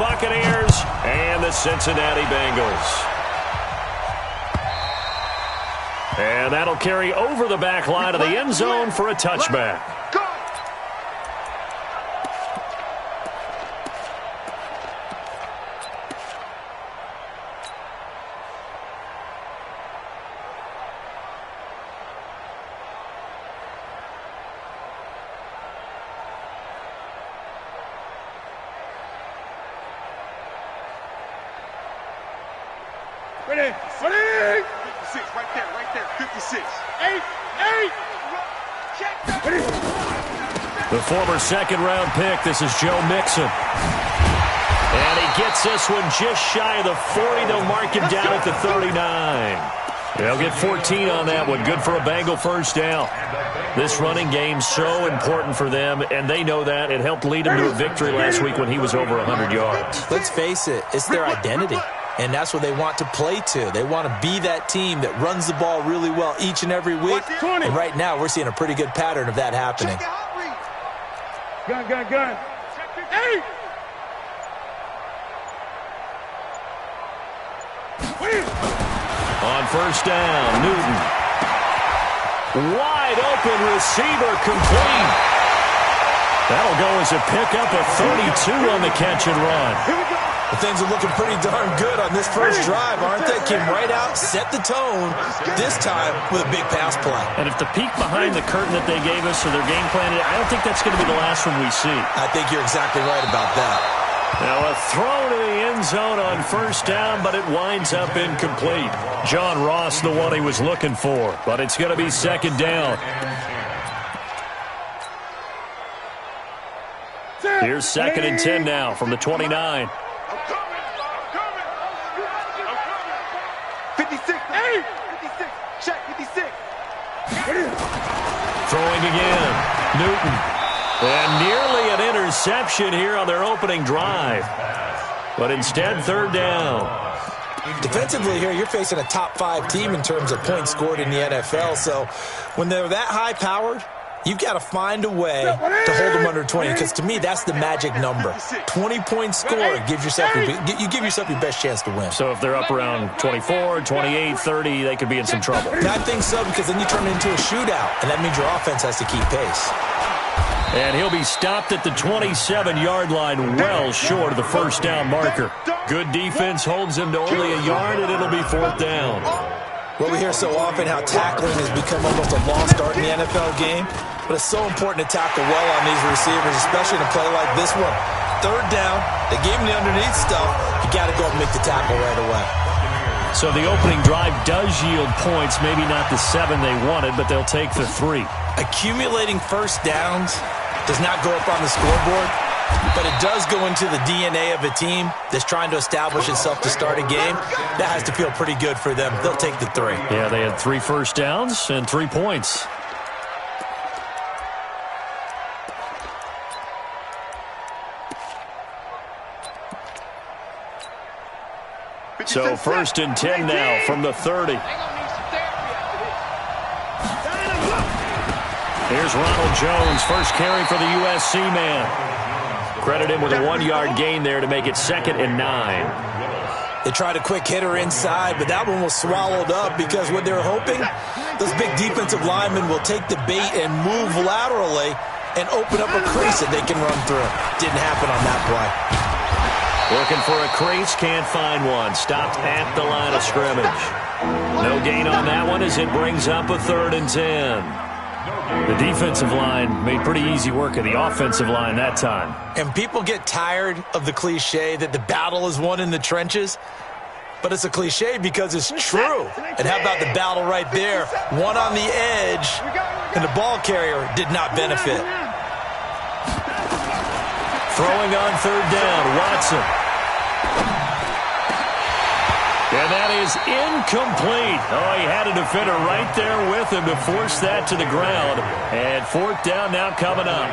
Buccaneers and the Cincinnati Bengals. And that'll carry over the back line of the end zone for a touchback. Ready, ready! 56, right there, 56. 8. The former second-round pick, this is Joe Mixon. And he gets this one just shy of the 40. They'll mark him down at the 39. They'll get 14 on that one. Good for a Bengal first down. This running game's so important for them, and they know that. It helped lead them to a victory last week when he was over 100 yards. Let's face it, it's their identity. And that's what they want to play to. They want to be that team that runs the ball really well each and every week. And right now, we're seeing a pretty good pattern of that happening. Gun. Hey! On first down, Newton. Wide open receiver complete. That'll go as a pickup of 32 on the catch and run. Well, things are looking pretty darn good on this first drive, aren't they? Came right out, set the tone, this time with a big pass play. And if the peek behind the curtain that they gave us or their game plan, I don't think that's going to be the last one we see. I think you're exactly right about that. Now a throw to the end zone on first down, but it winds up incomplete. John Ross, the one he was looking for, but it's going to be second down. Here's second and 10 now from the 29. 56, check 56. Throwing again, Newton. And nearly an interception here on their opening drive. But instead, third down. Defensively here, you're facing a top 5 team in terms of points scored in the NFL. So when they're that high-powered, you've got to find a way to hold them under 20, because to me, that's the magic number. 20-point score gives yourself you give yourself your best chance to win. So if they're up around 24, 28, 30, they could be in some trouble. I think so, because then you turn it into a shootout, and that means your offense has to keep pace. And he'll be stopped at the 27-yard line, well short of the first down marker. Good defense holds him to only a yard, and it'll be fourth down. Well, we hear so often how tackling has become almost a lost art in the NFL game, but it's so important to tackle well on these receivers, especially in a play like this one. Third down, they gave him the underneath stuff. You got to go and make the tackle right away. So the opening drive does yield points, maybe not the 7 they wanted, but they'll take the 3. Accumulating first downs does not go up on the scoreboard, but it does go into the DNA of a team that's trying to establish itself to start a game. That has to feel pretty good for them. They'll take the 3. Yeah, they had 3 first downs and 3 points. So first and 10 now from the 30. Here's Ronald Jones, first carry for the USC man. Credit him with a 1-yard gain there to make it second and 9. They tried a quick hitter inside, but that one was swallowed up because what they're hoping, those big defensive linemen will take the bait and move laterally and open up a crease that they can run through. Didn't happen on that play. Looking for a crease, can't find one. Stopped at the line of scrimmage. No gain on that one as it brings up a third and 10. The defensive line made pretty easy work of the offensive line that time. And people get tired of the cliche that the battle is won in the trenches. But it's a cliche because it's true. And how about the battle right there? One on the edge, and the ball carrier did not benefit. Throwing on third down, Watson. And that is incomplete. Oh, he had a defender right there with him to force that to the ground. And fourth down now coming up.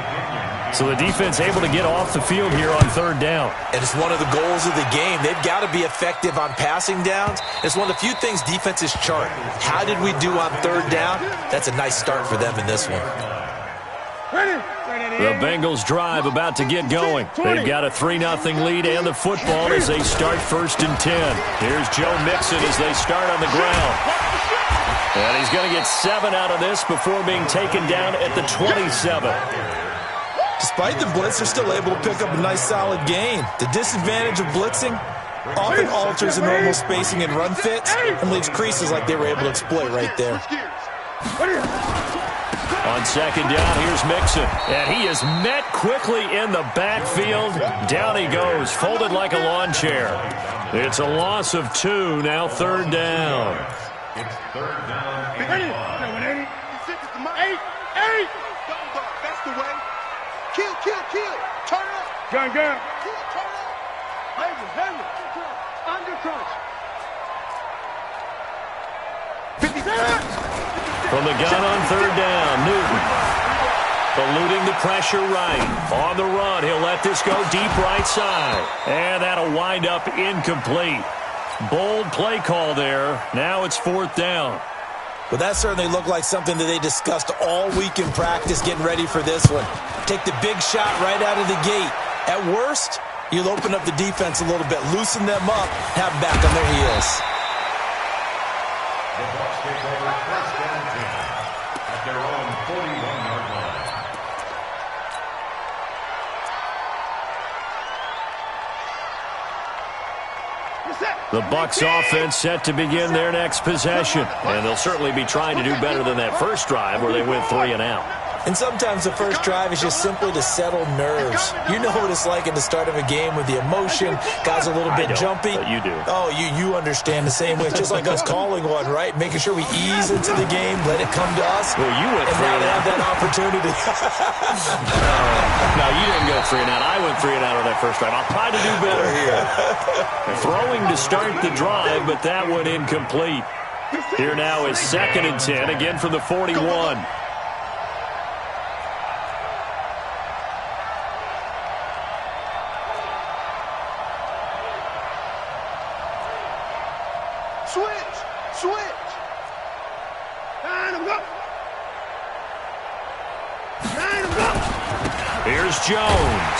So the defense able to get off the field here on third down. And it's one of the goals of the game. They've got to be effective on passing downs. It's one of the few things defenses chart. How did we do on third down? That's a nice start for them in this one. Ready? The Bengals drive about to get going. They've got a 3-0 lead and the football as they start 1st and 10. Here's Joe Mixon as they start on the ground. And he's going to get 7 out of this before being taken down at the 27. Despite the blitz, they're still able to pick up a nice solid gain. The disadvantage of blitzing often alters the normal spacing and run fits and leaves creases like they were able to exploit right there. On 2nd down, here's Mixon. And he is met quickly in the backfield. Down he goes, folded like a lawn chair. It's a loss of 2, now 3rd down. It's 3rd down. 8. That's the way. Kill. Turn up. Gun. Kill, turn up. Heavy. Under crunch. 57. From the gun on 3rd down, Newton. Eluding the pressure right. On the run, he'll let this go deep right side. And that'll wind up incomplete. Bold play call there. Now it's 4th down. Well, that certainly looked like something that they discussed all week in practice getting ready for this one. Take the big shot right out of the gate. At worst, you'll open up the defense a little bit, loosen them up, have them back on their heels. The Bucs take over 1st and 10 at their own 41-yard line. The Bucs offense set to begin their next possession. And they'll certainly be trying to do better than that first drive where they went 3 and out. And sometimes the first drive is just simply to settle nerves. You know what it's like at the start of a game with the emotion. Guys a little bit jumpy. But you do. Oh, you understand the same way. It's just like us calling one, right? Making sure we ease into the game, let it come to us. Well, you went 3 and now and they out. have that opportunity. No, you didn't go 3 and out. I went 3 and out on that first drive. I'll try to do better here. Throwing to start the drive, but that one incomplete. Here now is 2nd and 10, again from the 41. Switch. Here's Jones.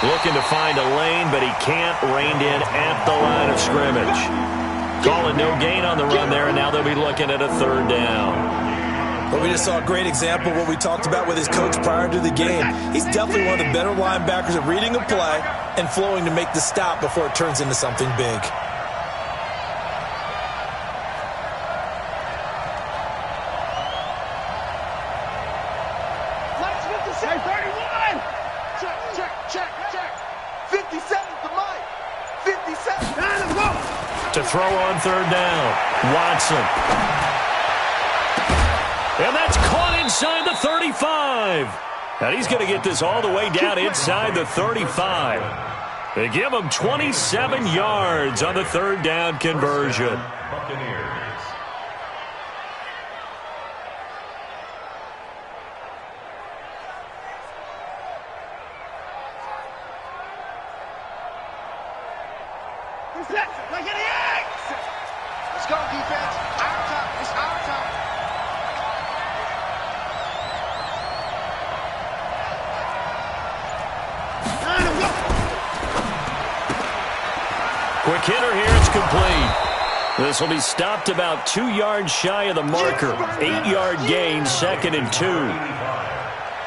Looking to find a lane, but he can't. Reined in at the line of scrimmage. Calling no gain on the run there, and now they'll be looking at a 3rd down. Well, we just saw a great example of what we talked about with his coach prior to the game. He's definitely one of the better linebackers at reading a play and flowing to make the stop before it turns into something big. To throw on 3rd down, Watson. And that's caught inside the 35. And he's going to get this all the way down inside the 35. They give him 27 yards on the 3rd down conversion. Buccaneers. Let's go, defense. Our time. It's our time. Quick hitter here. It's complete. This will be stopped about 2 yards shy of the marker. 8-yard gain, 2nd and 2.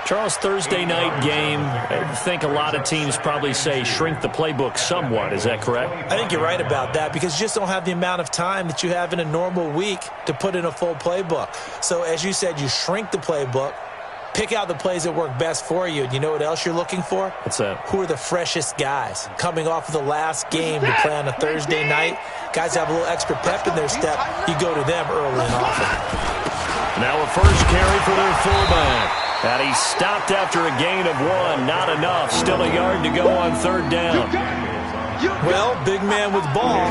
Charles, Thursday night game, I think a lot of teams probably say shrink the playbook somewhat. Is that correct? I think you're right about that because you just don't have the amount of time that you have in a normal week to put in a full playbook. So as you said, you shrink the playbook, pick out the plays that work best for you. And you know what else you're looking for? What's that? Who are the freshest guys coming off of the last game to play on a Thursday night? Guys have a little extra pep in their step. You go to them early and often. Now a first carry for their fullback. And he stopped after a gain of 1. Not enough. Still a yard to go on 3rd down. Well, big man with ball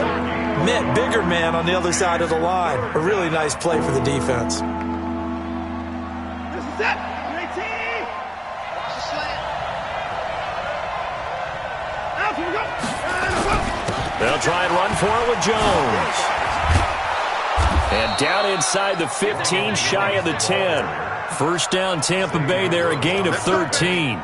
met bigger man on the other side of the line. A really nice play for the defense. This is it. 18. Watch the slant. Out we go. They'll try and run for it with Jones. And down inside the 15, shy of the 10. First down, Tampa Bay there, a gain of 13.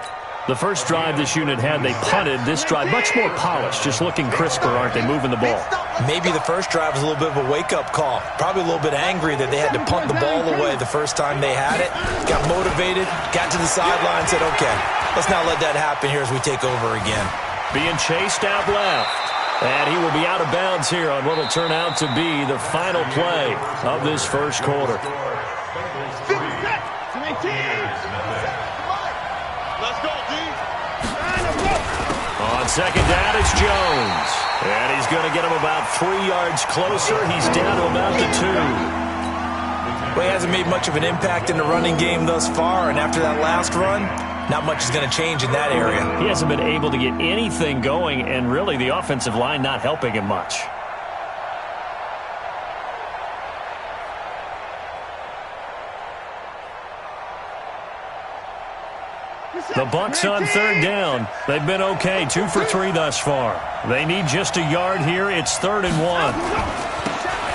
The first drive this unit had, they punted. This drive, much more polished, just looking crisper, aren't they, moving the ball? Maybe the first drive was a little bit of a wake-up call. Probably a little bit angry that they had to punt the ball away the first time they had it. Got motivated, got to the sideline, said, okay, let's not let that happen here as we take over again. Being chased out left. And he will be out of bounds here on what will turn out to be the final play of this first quarter. On second down, it's Jones. And he's going to get him about 3 yards closer. He's down to about the 2. Well, he hasn't made much of an impact in the running game thus far, and after that last run, not much is going to change in that area. He hasn't been able to get anything going, and really the offensive line not helping him much. The Bucs on third down. They've been okay, 2 for 3 thus far. They need just a yard here. It's 3rd and 1.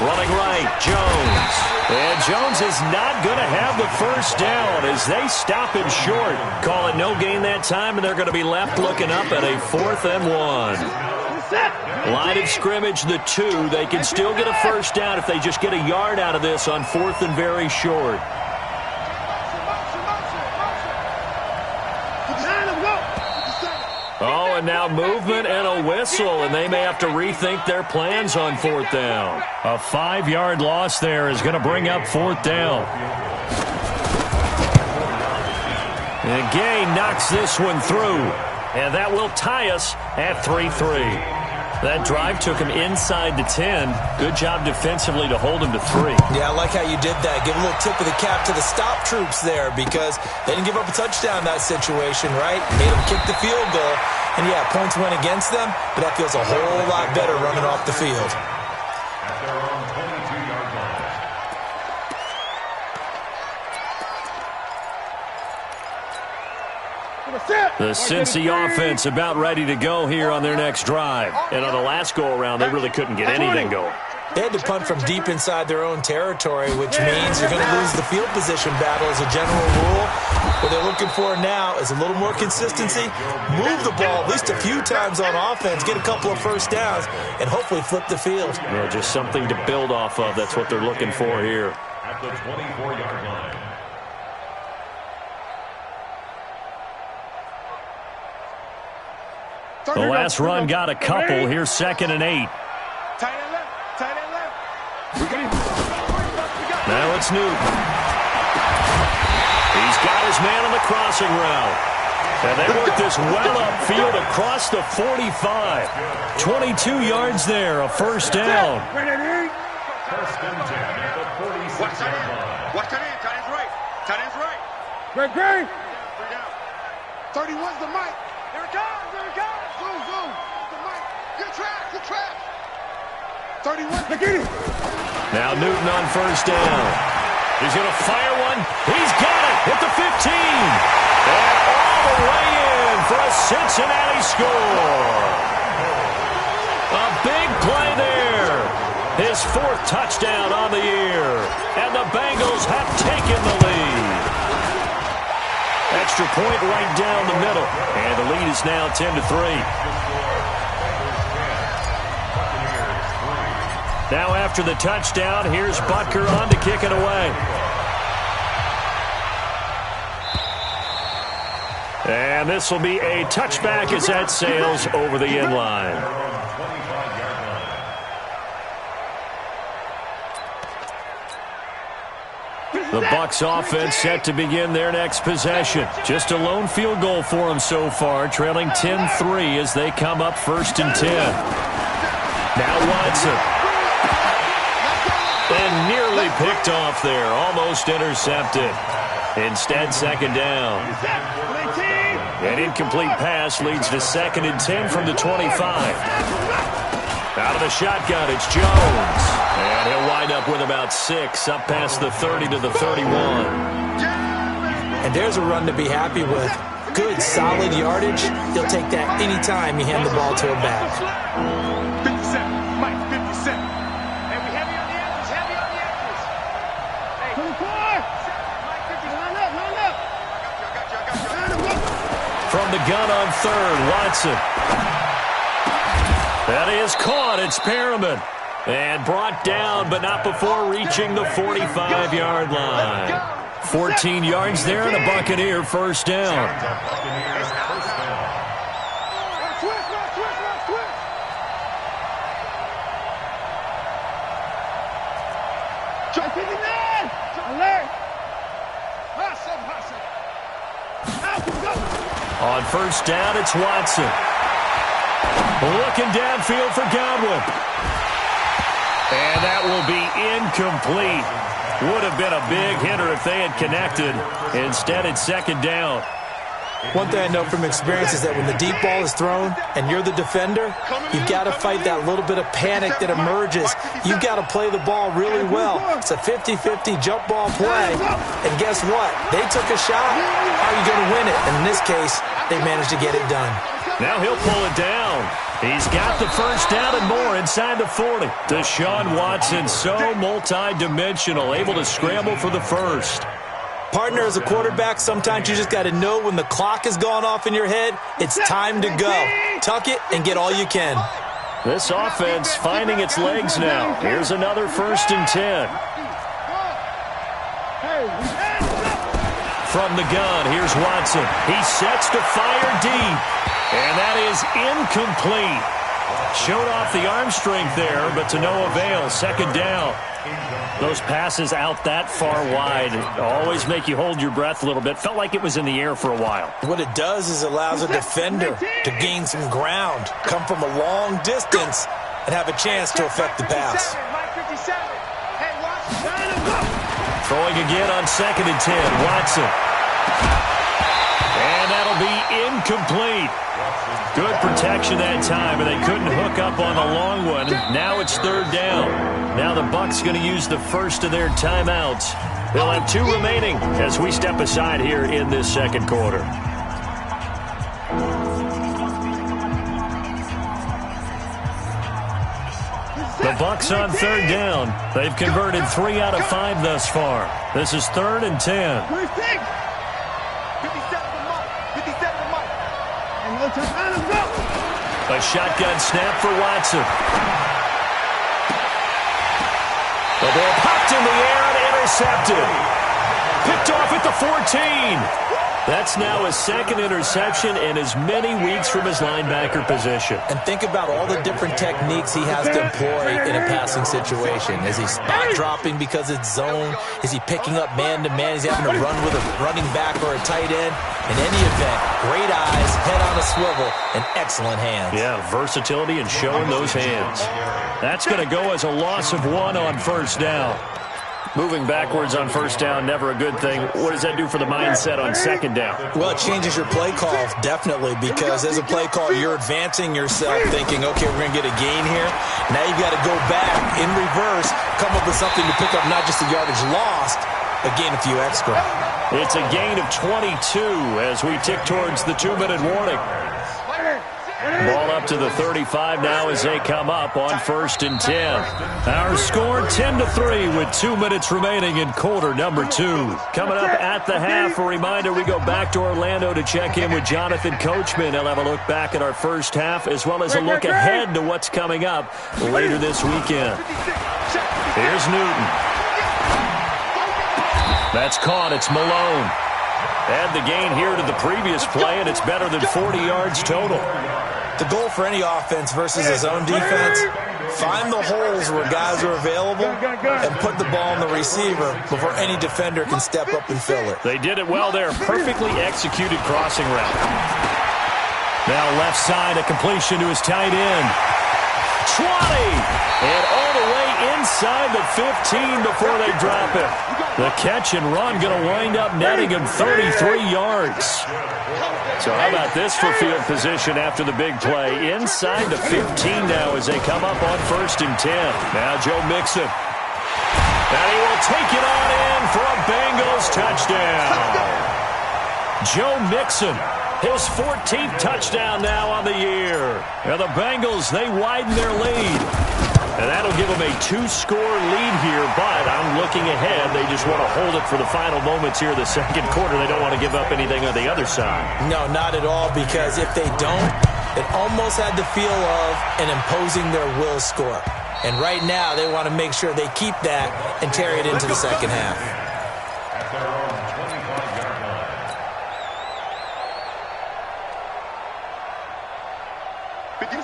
Running right, Jones. And Jones is not going to have the first down as they stop him short. Call it no gain that time, and they're going to be left looking up at a 4th and 1. Line of scrimmage, the 2. They can still get a first down if they just get a yard out of this on 4th and very short. Oh, and now movement and a whistle, and they may have to rethink their plans on 4th down. A 5-yard loss there is going to bring up 4th down. And Gay knocks this one through, and that will tie us at 3-3. That drive took him inside the 10. Good job defensively to hold him to 3. Yeah, I like how you did that. Give a little tip of the cap to the stop troops there because they didn't give up a touchdown in that situation, right? Made them kick the field goal. And, yeah, points went against them, but that feels a whole lot better running off the field. At their own 22-yard line. The Cincy offense about ready to go here on their next drive. And on the last go-around, they really couldn't get anything going. They had to punt from deep inside their own territory, which means you're going to lose the field position battle as a general rule. What they're looking for now is a little more consistency, move the ball at least a few times on offense, get a couple of first downs, and hopefully flip the field. Well, just something to build off of. That's what they're looking for here. At the 24-yard line. The last run got a couple. Here's 2nd and 8. Tight end left. Tight end left. Now it's Newton. He's got his man on the crossing route. And they work this well upfield across the 45. 22 yards there, a first down. First and 10 at the 46-yard line. Watch tight end. Tight end's right. Tight end's right. Great. 31's the mic. Here it comes. Here it comes. Zoom. The mic. Good track. 31. Now Newton on first down. He's going to fire one. He's got it at the 15. And all the way in for a Cincinnati score. A big play there. His 4th touchdown on the year. And the Bengals have taken the lead. Extra point right down the middle. And the lead is now 10-3. Now after the touchdown, here's Butker on to kick it away. And this will be a touchback as that sails over the end line. The Bucs offense set to begin their next possession. Just a lone field goal for them so far, trailing 10-3 as they come up 1st and 10. Now Watson. And nearly picked off there, almost intercepted. Instead, 2nd down. An incomplete pass leads to 2nd and 10 from the 25. Out of the shotgun, it's Jones. And he'll wind up with about 6, up past the 30 to the 31. And there's a run to be happy with. Good, solid yardage. He'll take that any time you hand the ball to a back. 57. Mike, 57. Hey, we heavy on the edges. Hey. 24. Mike, 50. Line up. From the gun on third, Watson. That is caught. It's Perriman. And brought down, but not before reaching the 45-yard line. 14 yards there and a Buccaneer first down. On first down, it's Watson. Looking downfield for Godwin. And that will be incomplete. Would have been a big hitter if they had connected. Instead, it's second down. One thing I know from experience is that when the deep ball is thrown and you're the defender, you've got to fight that little bit of panic that emerges. You've got to play the ball really well. It's a 50-50 jump ball play. And guess what? They took a shot. How are you going to win it? And in this case, they managed to get it done. Now he'll pull it down. He's got the first down and more inside the 40. Deshaun Watson, so multi-dimensional, able to scramble for the first. Partner, as a quarterback, sometimes you just got to know when the clock has gone off in your head, it's time to go. Tuck it and get all you can. This offense finding its legs now. Here's another 1st and 10. From the gun, here's Watson. He sets to fire deep. And that is incomplete. Showed off the arm strength there, but to no avail. Second down. Those passes out that far wide always make you hold your breath a little bit. Felt like it was in the air for a while. What it does is allows a defender to gain some ground, come from a long distance, and have a chance to affect the pass. Throwing again on 2nd and 10. Watson. And that'll be incomplete. Good protection that time, and they couldn't hook up on the long one. Now it's 3rd down. Now the Bucs going to use the first of their timeouts. They'll have 2 remaining as we step aside here in this second quarter. The Bucs on 3rd down. They've converted 3 out of 5 thus far. This is 3rd and 10. A shotgun snap for Watson. The ball popped in the air and intercepted. Picked off at the 14. That's now his 2nd interception in as many weeks from his linebacker position. And think about all the different techniques he has to employ in a passing situation. Is he spot dropping because it's zone? Is he picking up man-to-man? Is he having to run with a running back or a tight end? In any event, great eyes, head on a swivel, and excellent hands. Yeah, versatility and showing those hands. That's going to go as a loss of 1 on first down. Moving backwards on first down, never a good thing. What does that do for the mindset on second down? Well, it changes your play call, definitely, because as a play call, you're advancing yourself thinking, okay, we're going to get a gain here. Now you've got to go back in reverse, come up with something to pick up not just the yardage lost, but gain a few extra. It's a gain of 22 as we tick towards the 2-minute warning. Ball up to the 35 now as they come up on 1st and 10. Our score 10-3 with 2 minutes remaining in quarter number 2. Coming up at the half, a reminder we go back to Orlando to check in with Jonathan Coachman. He'll have a look back at our first half as well as a look ahead to what's coming up later this weekend. Here's Newton. That's caught. It's Malone. Add the gain here to the previous play, and it's better than 40 yards total. The goal for any offense versus his own defense, find the holes where guys are available and put the ball on the receiver before any defender can step up and fill it. They did it well there. Perfectly executed crossing route. Now left side, a completion to his tight end. 20! And all the way inside the 15 before they drop it. The catch and run going to wind up netting him 33 yards. So how about this for field position after the big play? Inside the 15 now as they come up on 1st and 10. Now Joe Mixon. And he will take it on in for a Bengals touchdown. Joe Mixon, his 14th touchdown now on the year. And the Bengals, they widen their lead. And that'll give them a 2-score lead here, but I'm looking ahead. They just want to hold it for the final moments here in the second quarter. They don't want to give up anything on the other side. No, not at all, because if they don't, it almost had the feel of an imposing their will score. And right now, they want to make sure they keep that and carry it into the second half. At their own 25-yard line.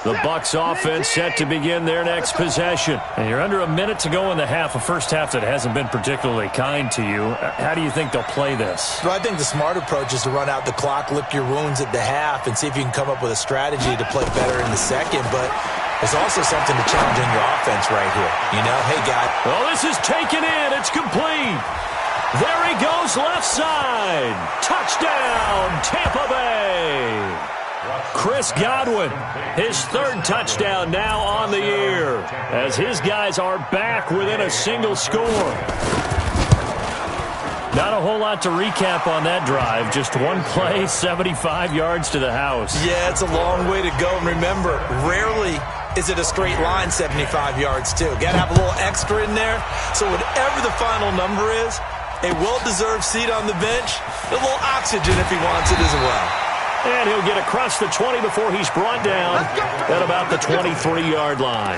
The Bucs offense set to begin their next possession. And you're under a minute to go in the half, a first half that hasn't been particularly kind to you. How do you think they'll play this? Well, I think the smart approach is to run out the clock, lick your wounds at the half, and see if you can come up with a strategy to play better in the second. But there's also something to challenge in your offense right here. You know, hey, guy. Well, this is taken in. It's complete. There he goes, left side. Touchdown, Tampa Bay. Chris Godwin, his third touchdown now on the year, as his guys are back within a single score. Not a whole lot to recap on that drive. Just one play, 75 yards to the house. Yeah, it's a long way to go. And remember, rarely is it a straight line 75 yards, too. Got to have a little extra in there. So whatever the final number is, a well-deserved seat on the bench, a little oxygen if he wants it as well. And he'll get across the 20 before he's brought down at about the 23-yard line.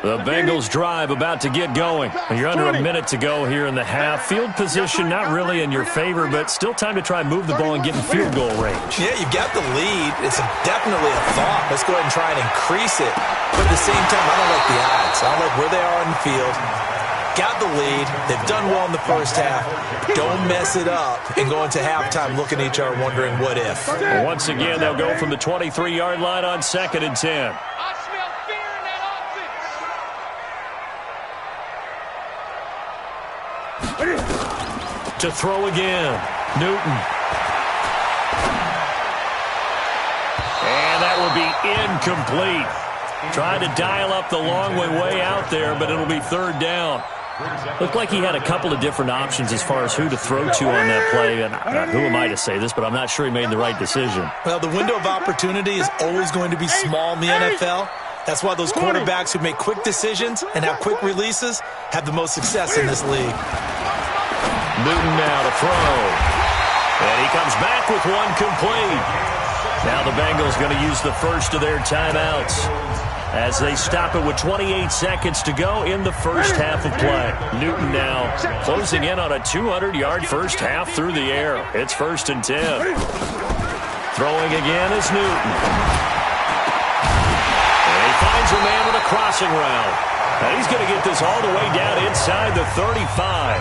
The Bengals drive about to get going. You're under a minute to go here in the half. Field position not really in your favor, but still time to try and move the ball and get in field goal range. Yeah, you got the lead. It's definitely a thought. Let's go ahead and try and increase it. But at the same time, I don't like the odds. I don't like where they are on the field. Got the lead. They've done well in the first half. Don't mess it up and go into halftime looking at each other wondering what if. Once again, they'll go from the 23-yard line on 2nd and 10. To throw again, Newton. And that will be incomplete. Trying to dial up the long way out there, but it'll be 3rd down. Looked like he had a couple of different options as far as who to throw to on that play. And who am I to say this, but I'm not sure he made the right decision. Well, the window of opportunity is always going to be small in the NFL. That's why those quarterbacks who make quick decisions and have quick releases have the most success in this league. Newton now to throw. And he comes back with one complete. Now the Bengals going to use the first of their timeouts as they stop it with 28 seconds to go in the first half of play. Newton now closing in on a 200-yard first half through the air. It's 1st and 10. Throwing again is Newton. And he finds a man with a crossing route. And he's going to get this all the way down inside the 35.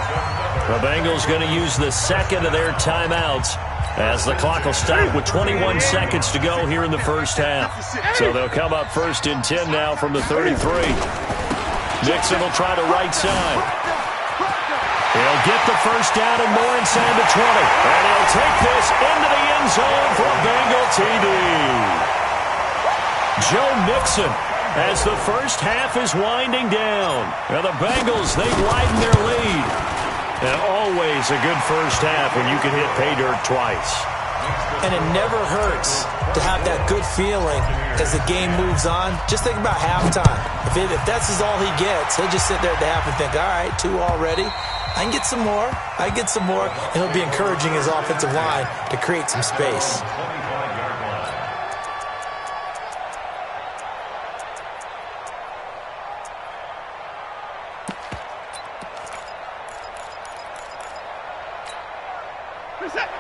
The Bengals going to use the second of their timeouts as the clock will stop with 21 seconds to go here in the first half. So they'll come up 1st and 10 now from the 33. Nixon will try the right side. He'll get the first down and more inside the 20. And he'll take this into the end zone for a Bengal TD. Joe Mixon as the first half is winding down. Now the Bengals, they've widened their lead. And always a good first half when you can hit pay dirt twice. And it never hurts to have that good feeling as the game moves on. Just think about halftime. If that's all he gets, he'll just sit there at the half and think, all right, 2 already. I can get some more. I can get some more. And he'll be encouraging his offensive line to create some space.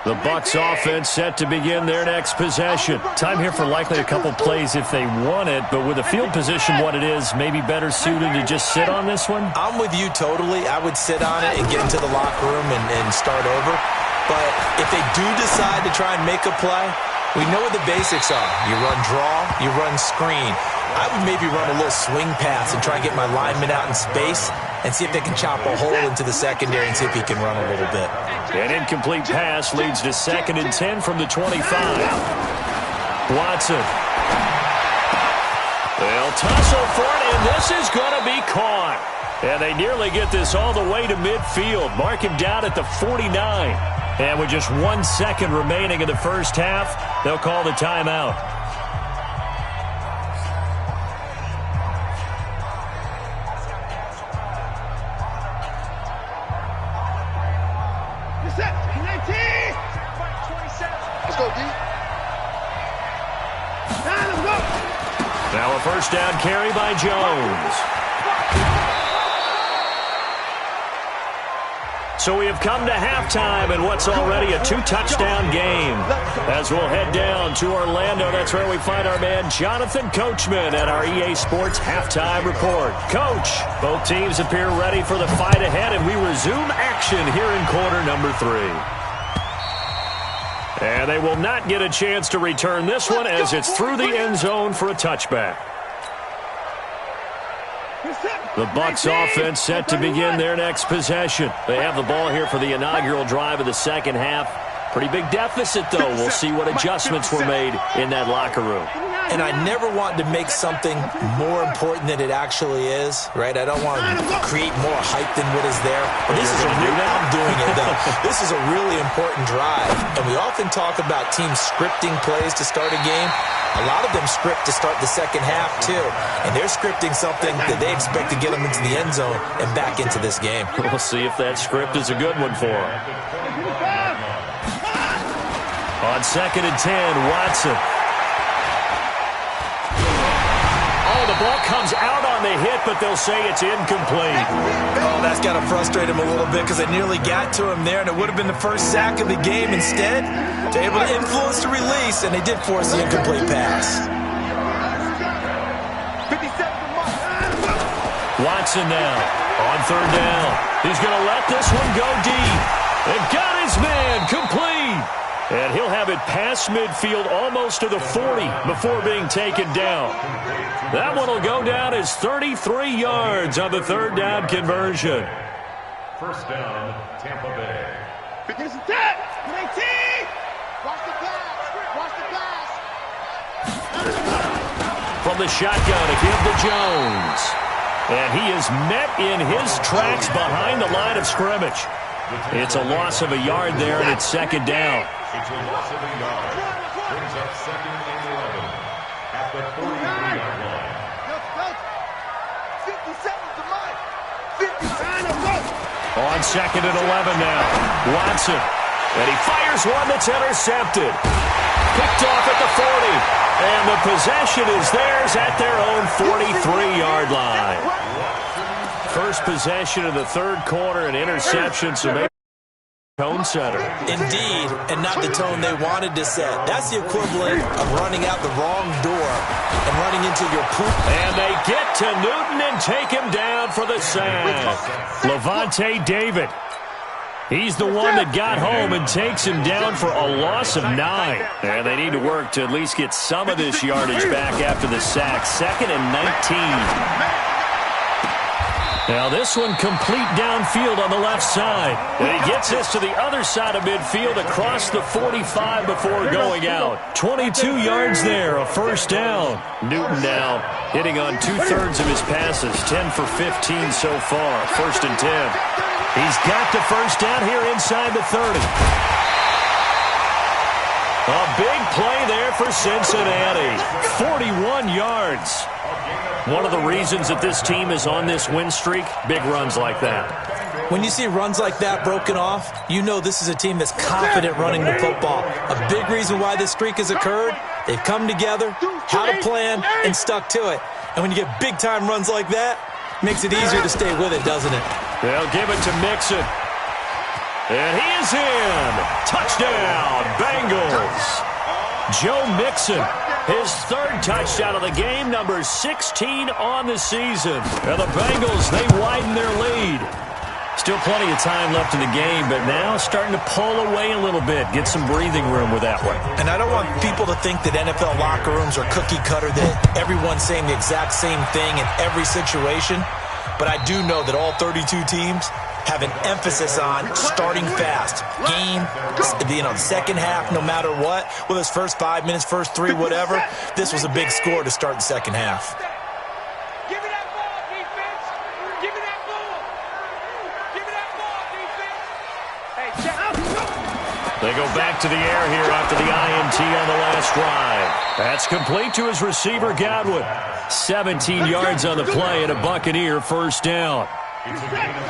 The Bucs offense set to begin their next possession. Time here for likely a couple plays if they want it, but with the field position what it is, maybe better suited to just sit on this one? I'm with you totally. I would sit on it and get into the locker room and start over. But if they do decide to try and make a play, we know what the basics are. You run draw, you run screen. I would maybe run a little swing pass and try and get my lineman out in space and see if they can chop a hole into the secondary and see if he can run a little bit. An incomplete pass leads to 2nd and 10 from the 25. Watson. They'll tussle for it, and this is going to be caught. And they nearly get this all the way to midfield. Mark him down at the 49. And with just 1 second remaining in the first half, they'll call the timeout. Let's go, D. Now a first down carry by Jones. So we have come to halftime in what's already a 2-touchdown game. As we'll head down to Orlando, that's where we find our man Jonathan Coachman at our EA Sports Halftime Report. Coach, both teams appear ready for the fight ahead, and we resume action here in quarter number 3. And they will not get a chance to return this one as it's through the end zone for a touchback. The Bucs offense set to begin their next possession. They have the ball here for the inaugural drive of the second half. Pretty big deficit, though. We'll see what adjustments were made in that locker room. And I never want to make something more important than it actually is, right? I don't want to create more hype than what is there. But this is I'm doing it, though. This is a really important drive. And we often talk about teams scripting plays to start a game. A lot of them script to start the second half, too. And they're scripting something that they expect to get them into the end zone and back into this game. We'll see if that script is a good one for them. On 2nd and 10, Watson. Oh, the ball comes out on the hit, but they'll say it's incomplete. Oh, that's got to frustrate him a little bit because they nearly got to him there, and it would have been the first sack of the game. Instead, they're able to influence the release, and they did force the incomplete pass. Watson now on 3rd down. He's going to let this one go deep. And got his man complete. And he'll have it past midfield almost to the 40 before being taken down. That one will go down as 33 yards on the 3rd down conversion. First down, Tampa Bay. Watch the pass. Watch the pass. From the shotgun, a give to Jones. And he is met in his tracks behind the line of scrimmage. It's a loss of a yard there, and it's 2nd down. It's a loss of a yard. Brings up 2nd and 11 at the 43-yard line. 57 to Mike. 59 On 2nd and 11 now. Watson. And he fires one that's intercepted. Picked off at the 40. And the possession is theirs at their own 43-yard line. First possession of the 3rd quarter, an interception, so maybe tone setter. Indeed, and not the tone they wanted to set. That's the equivalent of running out the wrong door and running into your poop. And they get to Newton and take him down for the sack. Levante David. He's the one that got home and takes him down for a loss of 9. And they need to work to at least get some of this yardage back after the sack. 2nd and 19. Now this one complete downfield on the left side. And he gets this to the other side of midfield across the 45 before going out. 22 yards there, a first down. Newton now hitting on 2/3 of his passes, 10 for 15 so far. 1st and 10. He's got the first down here inside the 30. A big play there for Cincinnati. 41 yards. One of the reasons that this team is on this win streak, big runs like that. When you see runs like that broken off, you know this is a team that's confident running the football. A big reason why this streak has occurred, they've come together, had a plan, and stuck to it. And when you get big-time runs like that, it makes it easier to stay with it, doesn't it? They'll give it to Mixon. And he is in. Touchdown, Bengals. Joe Mixon, his 3rd touchdown of the game, number 16 on the season. And the Bengals, they widen their lead. Still plenty of time left in the game, but now starting to pull away a little bit, get some breathing room with that one. And I don't want people to think that NFL locker rooms are cookie cutter, that everyone's saying the exact same thing in every situation. But I do know that all 32 teams have an emphasis on starting fast. Game, second half, no matter what, whether it's first 5 minutes, first 3, whatever, this was a big score to start the second half. Give me that ball, defense. Give me that ball. Give me that ball, defense. Hey, check out. They go back to the air here after the INT on the last drive. That's complete to his receiver, Godwin. 17 yards on the play and a Buccaneer first down.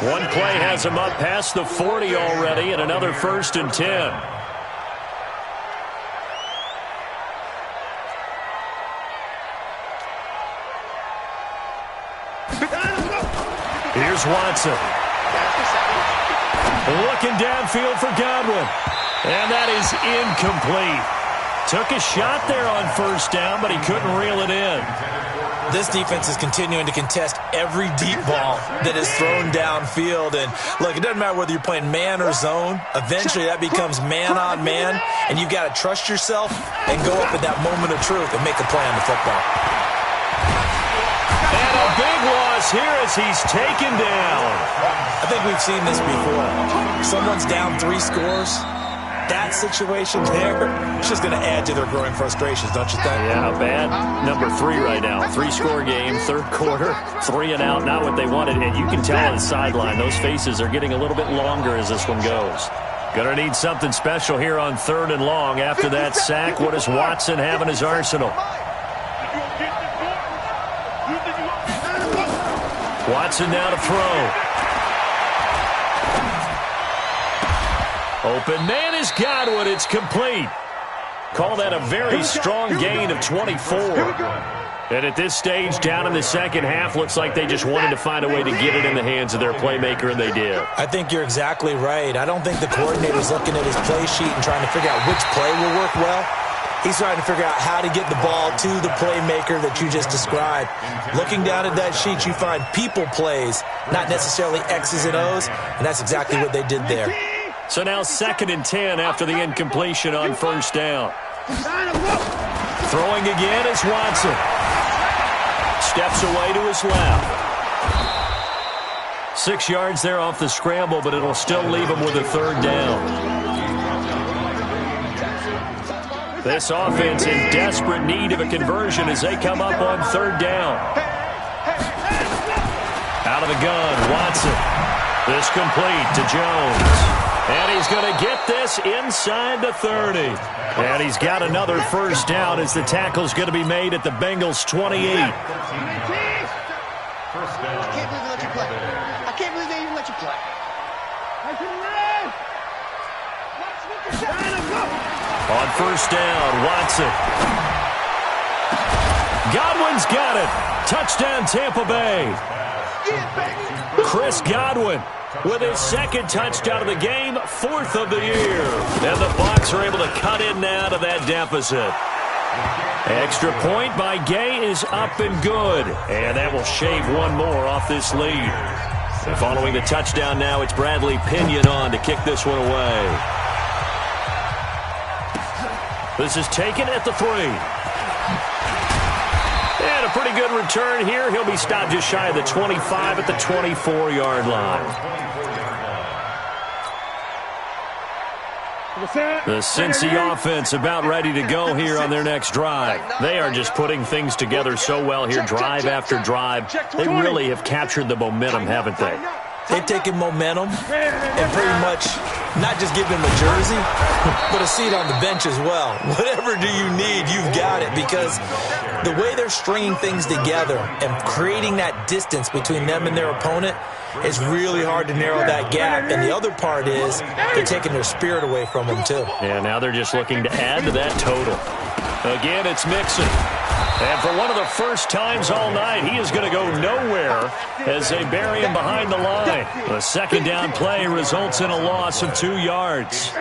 One play has him up past the 40 already and another 1st and 10. Here's Watson. Looking downfield for Godwin. And that is incomplete. Took a shot there on first down, but he couldn't reel it in. This defense is continuing to contest every deep ball that is thrown downfield. And, look, it doesn't matter whether you're playing man or zone. Eventually, that becomes man on man, and you've got to trust yourself and go up at that moment of truth and make a play on the football. And a big loss here as he's taken down. I think we've seen this before. Someone's down 3 scores. That situation there, it's just going to add to their growing frustrations, don't you think? Yeah, bad number 3 right now. 3-score game, third quarter, 3 and out, not what they wanted. And you can tell on the sideline, those faces are getting a little bit longer as this one goes. Going to need something special here on 3rd and long. After that sack, what does Watson have in his arsenal? Watson now to throw. Open man is Godwin. It's complete. Call that a very strong gain of 24. And at this stage, down in the second half, looks like they just wanted to find a way to get it in the hands of their playmaker, and they did. I think you're exactly right. I don't think the coordinator's looking at his play sheet and trying to figure out which play will work well. He's trying to figure out how to get the ball to the playmaker that you just described. Looking down at that sheet, you find people plays, not necessarily X's and O's, and that's exactly what they did there. So now 2nd and 10 after the incompletion on first down. Throwing again is Watson. Steps away to his left. 6 yards there off the scramble, but it'll still leave him with a 3rd down. This offense in desperate need of a conversion as they come up on 3rd down. Out of the gun, Watson. This complete to Jones. And he's going to get this inside the 30. And he's got another first down as the tackle's going to be made at the Bengals' 28. I can't believe they let you play. I can't believe they even let you play. On first down, Watson. Godwin's got it. Touchdown, Tampa Bay. Chris Godwin with his 2nd touchdown of the game, 4th of the year. And the Bucs are able to cut in now to that deficit. Extra point by Gay is up and good. And that will shave one more off this lead. And following the touchdown now, it's Bradley Pinion on to kick this one away. This is taken at the 3. And a pretty good return here. He'll be stopped just shy of the 25 at the 24-yard line. The Cincy offense about ready to go here on their next drive. They are just putting things together so well here, drive after drive. They really have captured the momentum, haven't they? They've taken momentum and pretty much not just give them a jersey, but a seat on the bench as well. Whatever do you need, you've got it, because the way they're stringing things together and creating that distance between them and their opponent is really hard to narrow that gap. And the other part is they're taking their spirit away from them, too. Yeah, now they're just looking to add to that total. Again, it's Mixon. And for one of the first times all night, he is going to go nowhere as they bury him behind the line. The 2nd down play results in a loss of 2 yards. 56.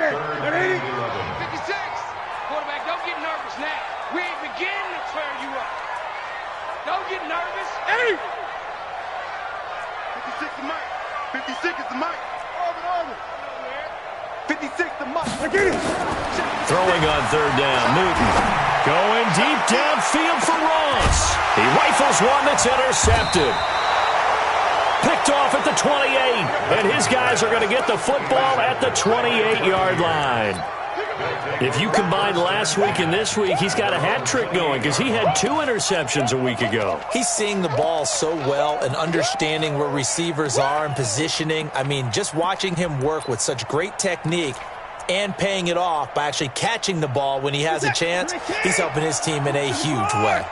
Quarterback, don't get nervous now. We ain't beginning to tear you up. Don't get nervous. 56 the mic. 56 is the mic. 56 the mic. Throwing on 3rd down, Newton. Going deep downfield for Ross. He rifles one that's intercepted. Picked picked off at the 28. And his guys are going to get the football at the 28-yard line. If you combine last week and this week, he's got a hat trick going because he had 2 interceptions a week ago. He's seeing the ball so well and understanding where receivers are and positioning. I mean, just watching him work with such great technique and paying it off by actually catching the ball when he has a chance, he's helping his team in a huge way.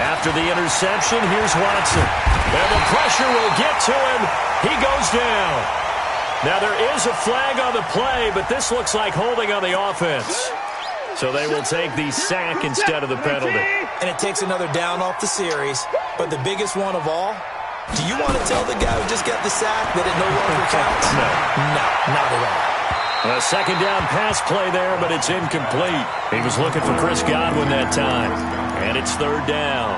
After the interception, here's Watson. And the pressure will get to him. He goes down. Now, there is a flag on the play, but this looks like holding on the offense. So they will take the sack instead of the penalty. And it takes another down off the series. But the biggest one of all, do you want to tell the guy who just got the sack that it no longer counts? No. No, not at all. A second down pass play there, but it's incomplete. He was looking for Chris Godwin that time. And it's third down.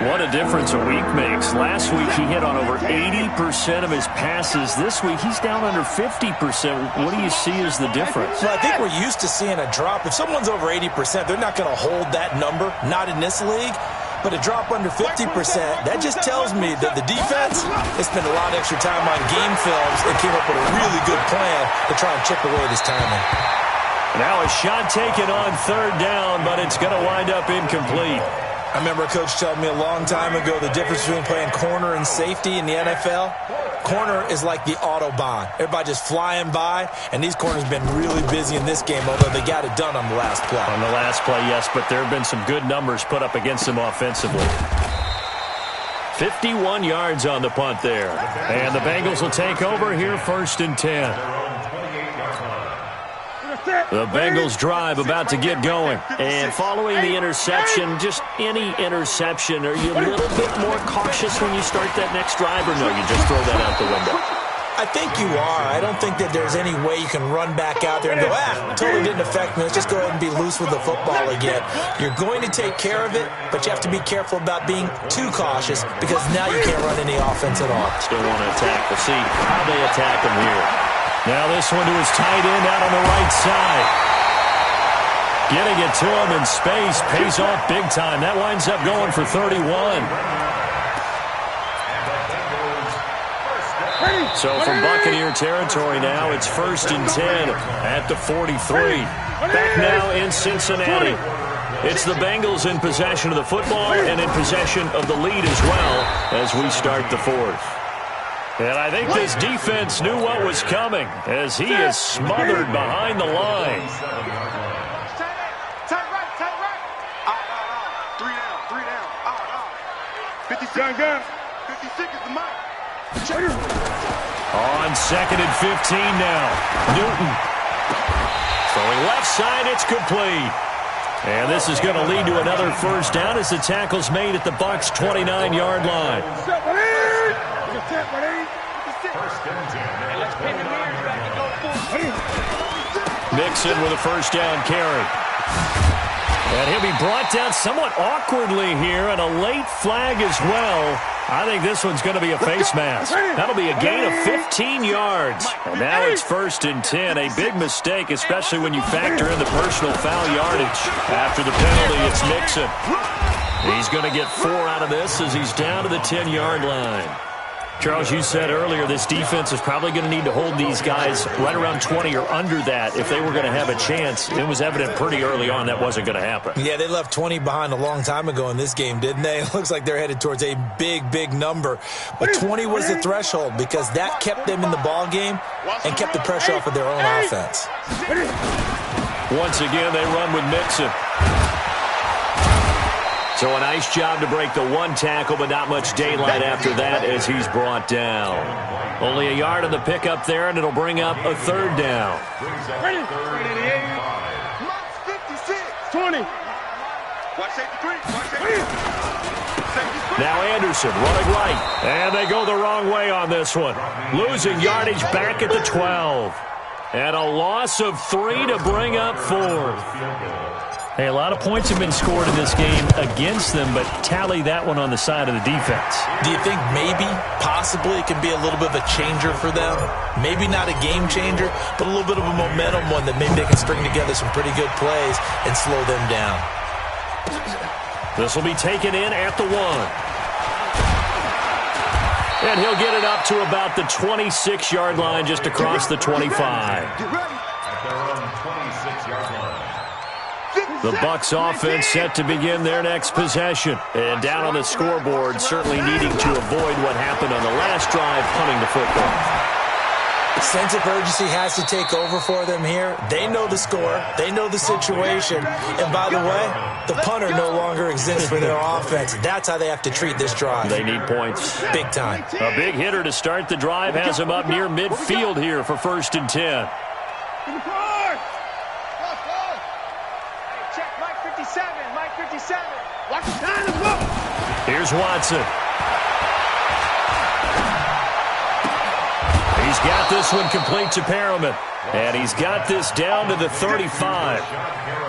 What a difference a week makes. Last week, he hit on over 80% of his passes. This week, he's down under 50%. What do you see as the difference? Well, I think we're used to seeing a drop. If someone's over 80%, they're not going to hold that number, not in this league. But a drop under 50%, that just tells me that the defense has spent a lot of extra time on game films and came up with a really good plan to try and chip away at his timing. Now a shot taken on third down, but it's going to wind up incomplete. I remember a coach telling me a long time ago the difference between playing corner and safety in the NFL. Corner is like the Autobahn. Everybody just flying by, and these corners have been really busy in this game, although they got it done on the last play. On the last play, yes, but there have been some good numbers put up against them offensively. 51 yards on the punt there. And the Bengals will take over here, 1st and 10. The Bengals drive about to get going. And following the interception, just any interception, are you a little bit more cautious when you start that next drive, or no, you just throw that out the window? I think you are. I don't think that there's any way you can run back out there and go, totally didn't affect me. Let's just go ahead and be loose with the football again. You're going to take care of it, but you have to be careful about being too cautious because now you can't run any offense at all. Still want to attack. We'll see how they attack him here. Now this one to his tight end out on the right side. Getting it to him in space pays off big time. That winds up going for 31. So from Buccaneer territory now, it's 1st and 10 at the 43. Back now in Cincinnati. It's the Bengals in possession of the football and in possession of the lead as well as we start the 4th. And I think this defense knew what was coming as he is smothered behind the line. Tight right. 3 down. 56 is the mark. On 2nd and 15 now. Newton. Throwing left side, it's complete. And this is going to lead to another first down as the tackle's made at the Bucs' 29-yard line. Mixon with a first down carry. And he'll be brought down somewhat awkwardly here, and a late flag as well. I think this one's going to be a face mask. That'll be a gain of 15 yards. And now it's 1st and 10. A big mistake, especially when you factor in the personal foul yardage. After the penalty, it's Mixon. He's going to get 4 out of this as he's down to the 10-yard line. Charles, you said earlier this defense is probably going to need to hold these guys right around 20 or under that if they were going to have a chance. It was evident pretty early on that wasn't going to happen. Yeah, they left 20 behind a long time ago in this game, didn't they? It looks like they're headed towards a big number. But 20 was the threshold because that kept them in the ball game and kept the pressure off of their own offense. Once again, they run with Mixon. So a nice job to break the one tackle, but not much daylight after that as he's brought down. Only a yard on the pickup there, and it'll bring up a third down. 20. Now Anderson running right, and they go the wrong way on this one. Losing yardage back at the 12. And a loss of 3 to bring up 4. Hey, a lot of points have been scored in this game against them, but tally that one on the side of the defense. Do you think maybe, possibly, it can be a little bit of a changer for them? Maybe not a game changer, but a little bit of a momentum one that maybe they can string together some pretty good plays and slow them down. This will be taken in at the 1. And he'll get it up to about the 26-yard line, just across the 25. At their own 26-yard line. The Bucs offense set to begin their next possession. And down on the scoreboard, certainly needing to avoid what happened on the last drive, punting the football. Sense of urgency has to take over for them here. They know the score. They know the situation. And by the way, the punter no longer exists for their offense. That's how they have to treat this drive. They need points. Big time. A big hitter to start the drive has him up near midfield here for 1st and 10. Check Mike 57. Mike 57. Watch the time. Let's go. Here's Watson. He's got this one complete to Perriman. And he's got this down to the 35.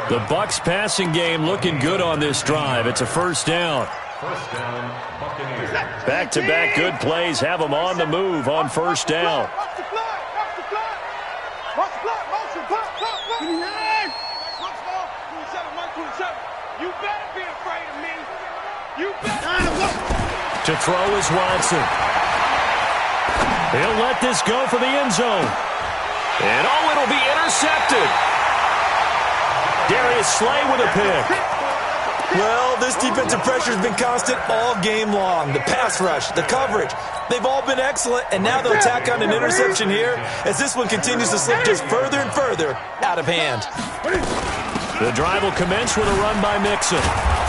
The Bucs passing game looking good on this drive. It's a 1st down. First down, Buccaneers. Back-to-back good plays have them on the move on 1st down. Watch the flag. Watch the flag. Watch the flag. Motion. Block. 27. Mike 27. You better be afraid of me. You better. To throw is Watson. He'll let this go for the end zone. And it'll be intercepted. Darius Slay with a pick. Well, this defensive pressure has been constant all game long. The pass rush, the coverage, they've all been excellent, and now they'll tack on an interception here as this one continues to slip just further and further out of hand. The drive will commence with a run by Mixon.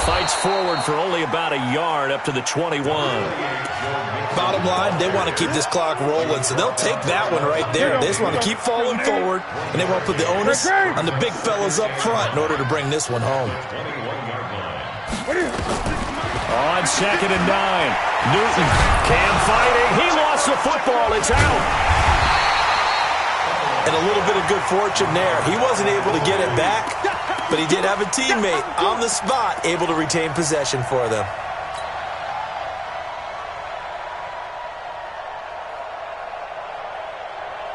Fights forward for only about a yard up to the 21. Bottom line, they want to keep this clock rolling, so they'll take that one right there. They just want to keep falling forward, and they won't put the onus on the big fellas up front in order to bring this one home. On 2nd and 9. Newton. Cam fighting. He lost the football. It's out. And a little bit of good fortune there. He wasn't able to get it back, but he did have a teammate on the spot able to retain possession for them.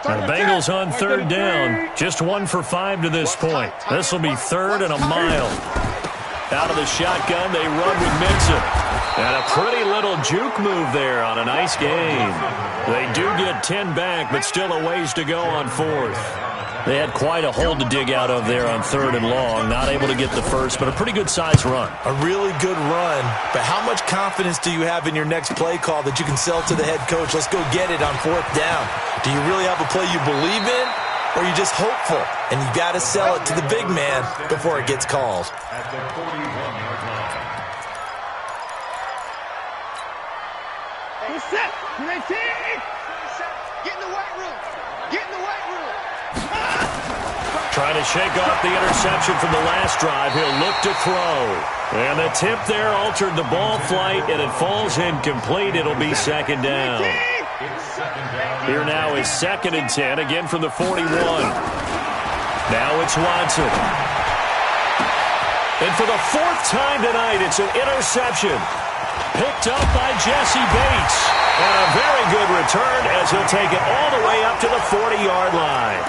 The Bengals on 3rd down. Just 1 for 5 to this point. This will be 3rd and a mile. Out of the shotgun, they run with Mixon. And a pretty little juke move there on a nice game. They do get 10 back, but still a ways to go on 4th. They had quite a hole to dig out of there on 3rd and long. Not able to get the first, but a pretty good-sized run. A really good run, but how much confidence do you have in your next play call that you can sell to the head coach? Let's go get it on 4th down. Do you really have a play you believe in, or are you just hopeful? And you got to sell it to the big man before it gets called. At the 41-yard line. Set. Get in the weight room. Get in the weight room. Trying to shake off the interception from the last drive. He'll look to throw. And the tip there altered the ball flight, and it falls incomplete. It'll be 2nd down. Here now is 2nd and 10, again from the 41. Now it's Watson. And for the 4th time tonight, it's an interception. Picked up by Jesse Bates. And a very good return as he'll take it all the way up to the 40-yard line.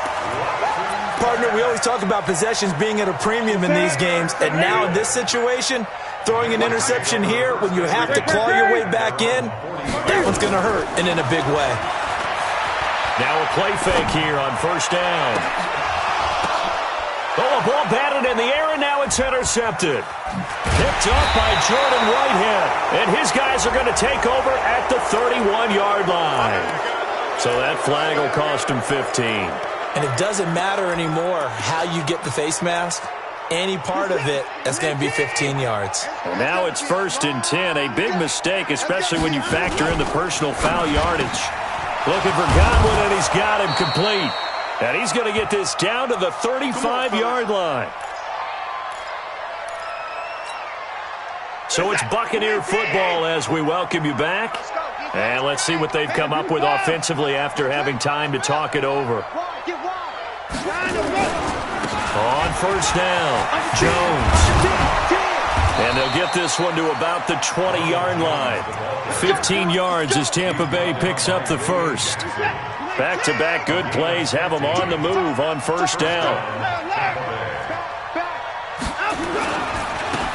Partner, we always talk about possessions being at a premium in these games, and now in this situation, throwing an interception here when you have to claw your way back in, that one's going to hurt, and in a big way. Now a play fake here on 1st down. Oh, a ball batted in the air, and now it's intercepted. Picked up by Jordan Whitehead, and his guys are going to take over at the 31-yard line. So that flag will cost him 15. And it doesn't matter anymore how you get the face mask. Any part of it, that's going to be 15 yards. Well, now it's 1st and 10. A big mistake, especially when you factor in the personal foul yardage. Looking for Godwin, and he's got him complete. And he's going to get this down to the 35-yard line. So it's Buccaneer football as we welcome you back. And let's see what they've come up with offensively after having time to talk it over. On 1st down, Jones. And they'll get this one to about the 20-yard line. 15 yards as Tampa Bay picks up the first. Back-to-back good plays have them on the move on 1st down.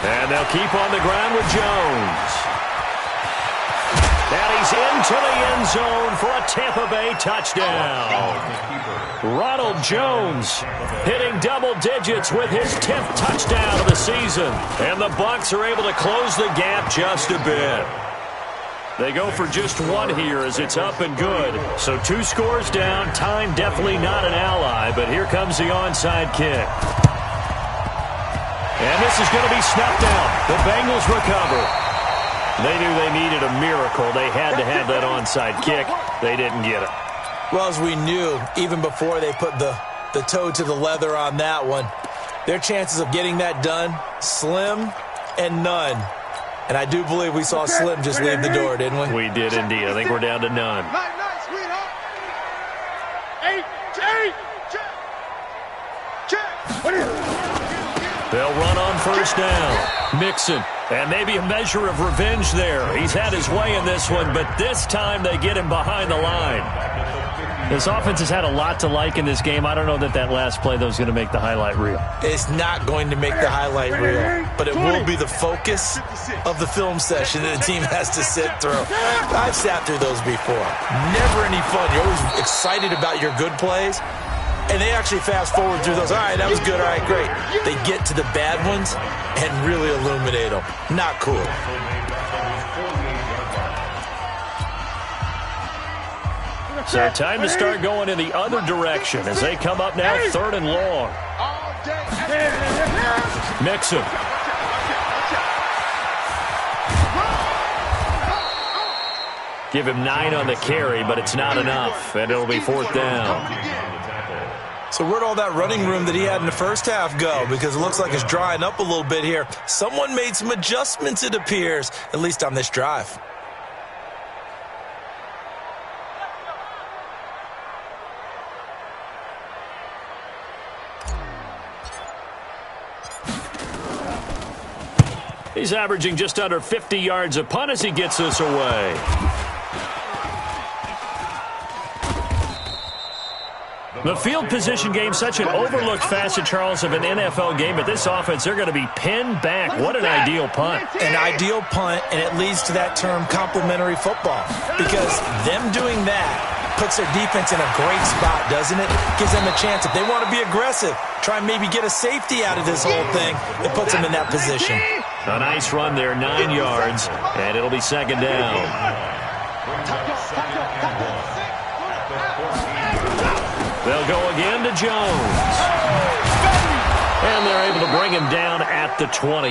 And they'll keep on the ground with Jones. And he's into the end zone for a Tampa Bay touchdown. Ronald Jones hitting double digits with his 10th touchdown of the season. And the Bucs are able to close the gap just a bit. They go for just one here as it's up and good. So 2 scores down. Time definitely not an ally, but here comes the onside kick. And this is going to be snuffed out. The Bengals recover. They knew they needed a miracle. They had to have that onside kick. They didn't get it. Well, as we knew, even before they put the toe to the leather on that one, their chances of getting that done, slim and none. And I do believe we saw Slim just leave the door, didn't we? We did indeed. I think we're down to none. Nice, sweetheart. 8, check. They'll run on first down. Mixon. And maybe a measure of revenge there. He's had his way in this one, but this time they get him behind the line. This offense has had a lot to like in this game. I don't know that last play, though, is going to make the highlight reel. It's not going to make the highlight reel, but it will be the focus of the film session that the team has to sit through. I've sat through those before. Never any fun. You're always excited about your good plays, and they actually fast forward through those. All right, that was good. All right, great. They get to the bad ones and really illuminate them. Not cool. So time to start going in the other direction as they come up now 3rd and long. Mixon. Give him 9 on the carry, but it's not enough, and it'll be 4th down. So where'd all that running room that he had in the first half go? Because it looks like it's drying up a little bit here. Someone made some adjustments, it appears, at least on this drive. He's averaging just under 50 yards a punt as he gets this away. The field position game, such an overlooked facet, Charles, of an NFL game. But this offense, they're going to be pinned back. What an ideal punt. An ideal punt, and it leads to that term complementary football. Because them doing that puts their defense in a great spot, doesn't it? Gives them a chance. If they want to be aggressive, try and maybe get a safety out of this whole thing, it puts them in that position. A nice run there, 9 yards, and it'll be 2nd down. They'll go again to Jones. And they're able to bring him down at the 20.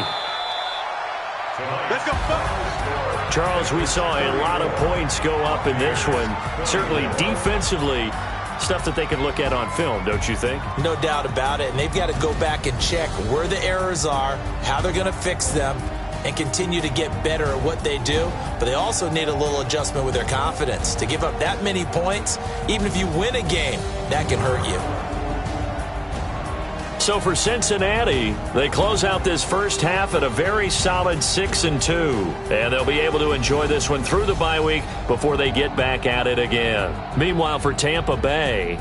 Charles, we saw a lot of points go up in this one. Certainly defensively, stuff that they can look at on film, don't you think? No doubt about it. And they've got to go back and check where the errors are, how they're going to fix them, and continue to get better at what they do. But they also need a little adjustment with their confidence. To give up that many points, even if you win a game, that can hurt you. So for Cincinnati, they close out this first half at a very solid 6-2. And they'll be able to enjoy this one through the bye week before they get back at it again. Meanwhile, for Tampa Bay,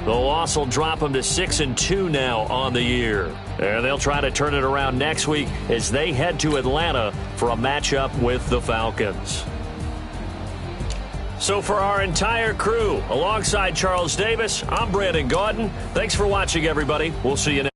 the loss will drop them to 6-2 now on the year. And they'll try to turn it around next week as they head to Atlanta for a matchup with the Falcons. So for our entire crew, alongside Charles Davis, I'm Brandon Gaudin. Thanks for watching, everybody. We'll see you next.